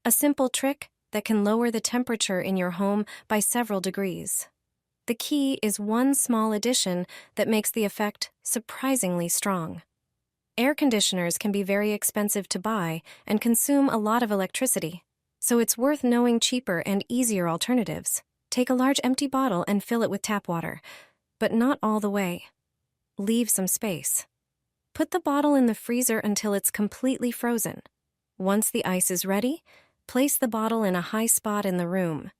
a simple trick that can lower the temperature in your home by several degrees. The key is one small addition that makes the effect surprisingly strong. Air conditioners can be very expensive to buy and consume a lot of electricity, so it's worth knowing cheaper and easier alternatives. Take a large empty bottle and fill it with tap water, but not all the way. Leave some space. Put the bottle in the freezer until it's completely frozen. Once the ice is ready, place the bottle in a high spot in the room.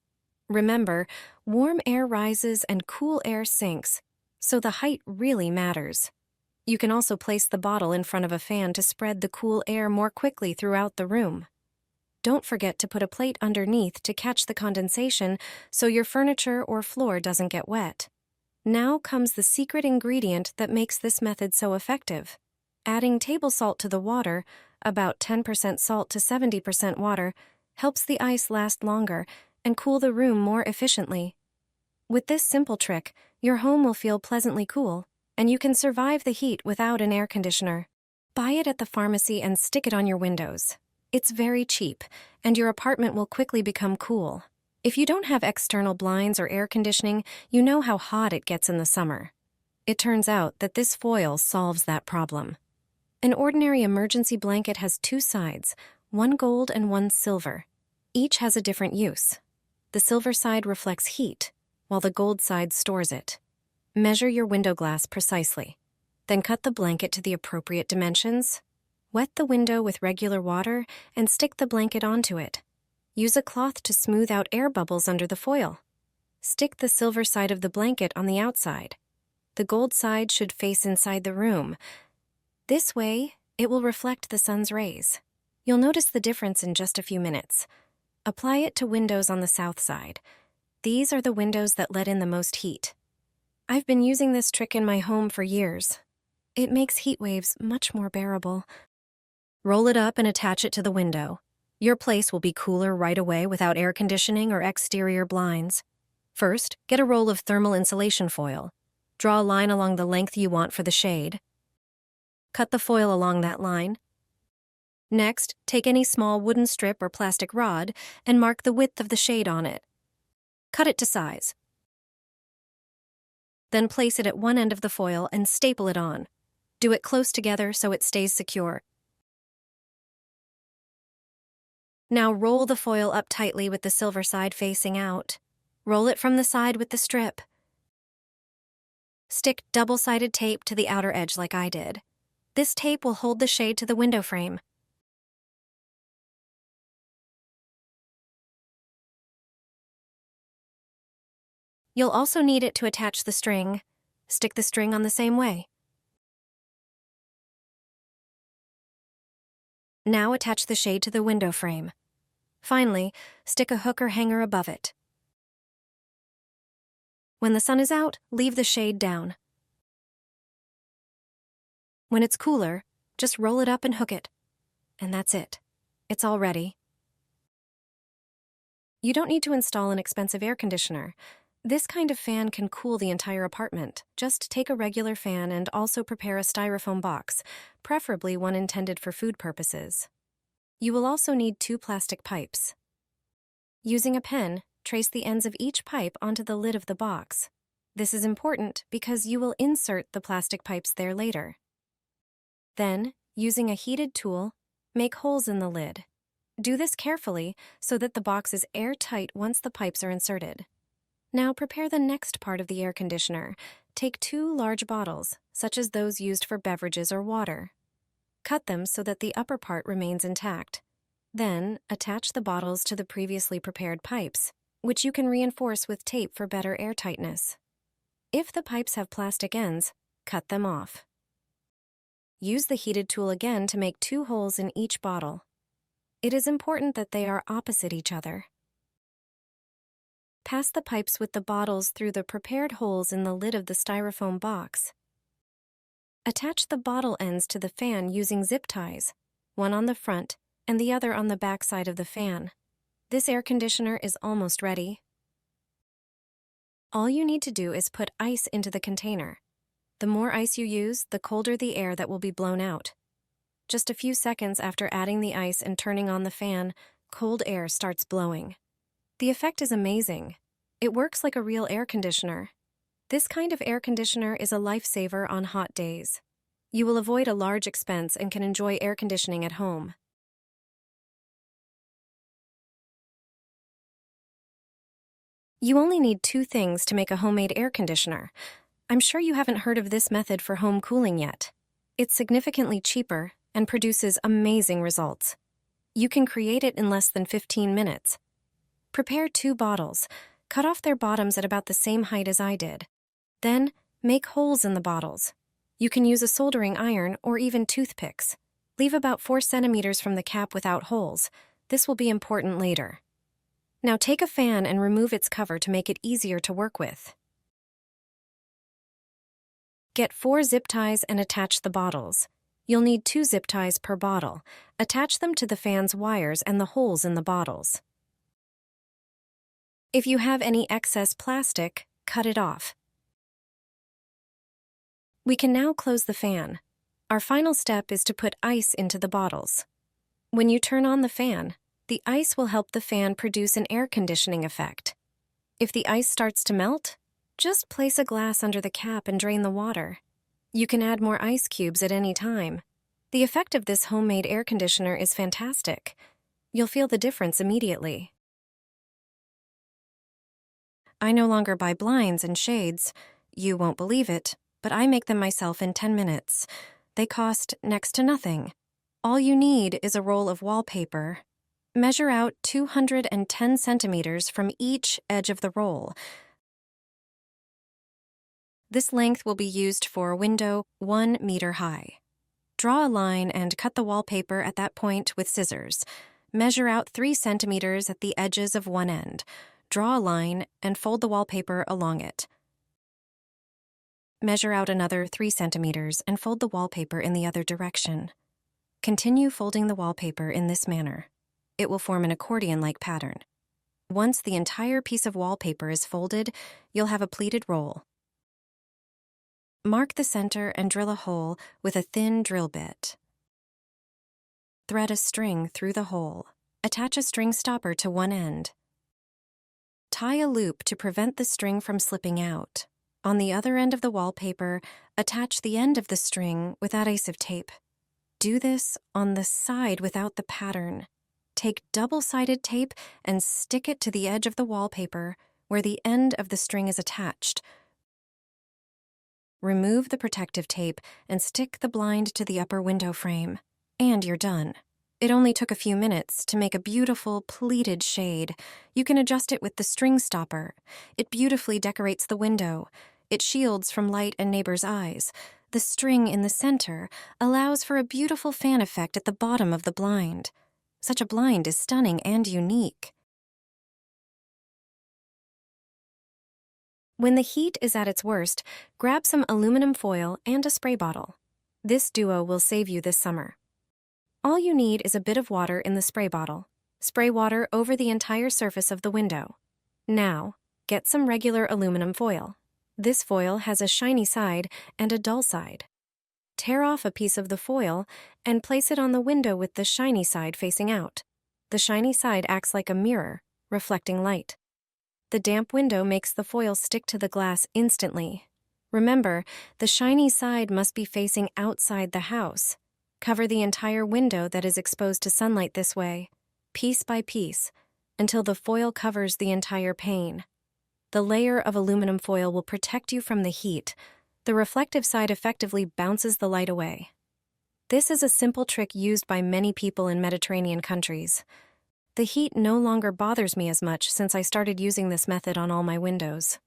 Remember, warm air rises and cool air sinks, so the height really matters. You can also place the bottle in front of a fan to spread the cool air more quickly throughout the room. Don't forget to put a plate underneath to catch the condensation so your furniture or floor doesn't get wet. Now comes the secret ingredient that makes this method so effective. Adding table salt to the water, about 10% salt to 70% water, helps the ice last longer and cool the room more efficiently. With this simple trick, your home will feel pleasantly cool, and you can survive the heat without an air conditioner. Buy it at the pharmacy and stick it on your windows. It's very cheap, and your apartment will quickly become cool. If you don't have external blinds or air conditioning, you know how hot it gets in the summer. It turns out that this foil solves that problem. An ordinary emergency blanket has two sides, one gold and one silver. Each has a different use. The silver side reflects heat, while the gold side stores it. Measure your window glass precisely. Then cut the blanket to the appropriate dimensions. Wet the window with regular water and stick the blanket onto it. Use a cloth to smooth out air bubbles under the foil. Stick the silver side of the blanket on the outside. The gold side should face inside the room. This way, it will reflect the sun's rays. You'll notice the difference in just a few minutes. Apply it to windows on the south side. These are the windows that let in the most heat. I've been using this trick in my home for years. It makes heat waves much more bearable. Roll it up and attach it to the window. Your place will be cooler right away without air conditioning or exterior blinds. First, get a roll of thermal insulation foil. Draw a line along the length you want for the shade. Cut the foil along that line. Next, take any small wooden strip or plastic rod and mark the width of the shade on it. Cut it to size. Then place it at one end of the foil and staple it on. Do it close together so it stays secure. Now roll the foil up tightly with the silver side facing out. Roll it from the side with the strip. Stick double-sided tape to the outer edge like I did. This tape will hold the shade to the window frame. You'll also need it to attach the string. Stick the string on the same way. Now attach the shade to the window frame. Finally, stick a hook or hanger above it. When the sun is out, leave the shade down. When it's cooler, just roll it up and hook it. And that's it. It's all ready. You don't need to install an expensive air conditioner. This kind of fan can cool the entire apartment. Just take a regular fan and also prepare a styrofoam box, preferably one intended for food purposes. You will also need 2 plastic pipes. Using a pen, trace the ends of each pipe onto the lid of the box. This is important because you will insert the plastic pipes there later. Then, using a heated tool, make holes in the lid. Do this carefully so that the box is airtight once the pipes are inserted. Now prepare the next part of the air conditioner. Take 2 large bottles, such as those used for beverages or water. Cut them so that the upper part remains intact. Then, attach the bottles to the previously prepared pipes, which you can reinforce with tape for better airtightness. If the pipes have plastic ends, cut them off. Use the heated tool again to make 2 holes in each bottle. It is important that they are opposite each other. Pass the pipes with the bottles through the prepared holes in the lid of the styrofoam box. Attach the bottle ends to the fan using zip ties, one on the front and the other on the back side of the fan. This air conditioner is almost ready. All you need to do is put ice into the container. The more ice you use, the colder the air that will be blown out. Just a few seconds after adding the ice and turning on the fan, cold air starts blowing. The effect is amazing. It works like a real air conditioner. This kind of air conditioner is a lifesaver on hot days. You will avoid a large expense and can enjoy air conditioning at home. You only need 2 things to make a homemade air conditioner. I'm sure you haven't heard of this method for home cooling yet. It's significantly cheaper and produces amazing results. You can create it in less than 15 minutes. Prepare 2 bottles. Cut off their bottoms at about the same height as I did. Then, make holes in the bottles. You can use a soldering iron or even toothpicks. Leave about 4 centimeters from the cap without holes. This will be important later. Now take a fan and remove its cover to make it easier to work with. Get 4 zip ties and attach the bottles. You'll need 2 zip ties per bottle. Attach them to the fan's wires and the holes in the bottles. If you have any excess plastic, cut it off. We can now close the fan. Our final step is to put ice into the bottles. When you turn on the fan, the ice will help the fan produce an air conditioning effect. If the ice starts to melt, just place a glass under the cap and drain the water. You can add more ice cubes at any time. The effect of this homemade air conditioner is fantastic. You'll feel the difference immediately. I no longer buy blinds and shades. You won't believe it, but I make them myself in 10 minutes. They cost next to nothing. All you need is a roll of wallpaper. Measure out 210 centimeters from each edge of the roll. This length will be used for a window 1 meter high. Draw a line and cut the wallpaper at that point with scissors. Measure out 3 centimeters at the edges of one end. Draw a line and fold the wallpaper along it. Measure out another 3 centimeters and fold the wallpaper in the other direction. Continue folding the wallpaper in this manner. It will form an accordion-like pattern. Once the entire piece of wallpaper is folded, you'll have a pleated roll. Mark the center and drill a hole with a thin drill bit. Thread a string through the hole. Attach a string stopper to one end. Tie a loop to prevent the string from slipping out. On the other end of the wallpaper, attach the end of the string with adhesive tape. Do this on the side without the pattern. Take double-sided tape and stick it to the edge of the wallpaper where the end of the string is attached. Remove the protective tape and stick the blind to the upper window frame. And you're done. It only took a few minutes to make a beautiful pleated shade. You can adjust it with the string stopper. It beautifully decorates the window. It shields from light and neighbors' eyes. The string in the center allows for a beautiful fan effect at the bottom of the blind. Such a blind is stunning and unique. When the heat is at its worst, grab some aluminum foil and a spray bottle. This duo will save you this summer. All you need is a bit of water in the spray bottle. Spray water over the entire surface of the window. Now, get some regular aluminum foil. This foil has a shiny side and a dull side. Tear off a piece of the foil and place it on the window with the shiny side facing out. The shiny side acts like a mirror, reflecting light. The damp window makes the foil stick to the glass instantly. Remember, the shiny side must be facing outside the house. Cover the entire window that is exposed to sunlight this way, piece by piece, until the foil covers the entire pane. The layer of aluminum foil will protect you from the heat. The reflective side effectively bounces the light away. This is a simple trick used by many people in Mediterranean countries. The heat no longer bothers me as much since I started using this method on all my windows.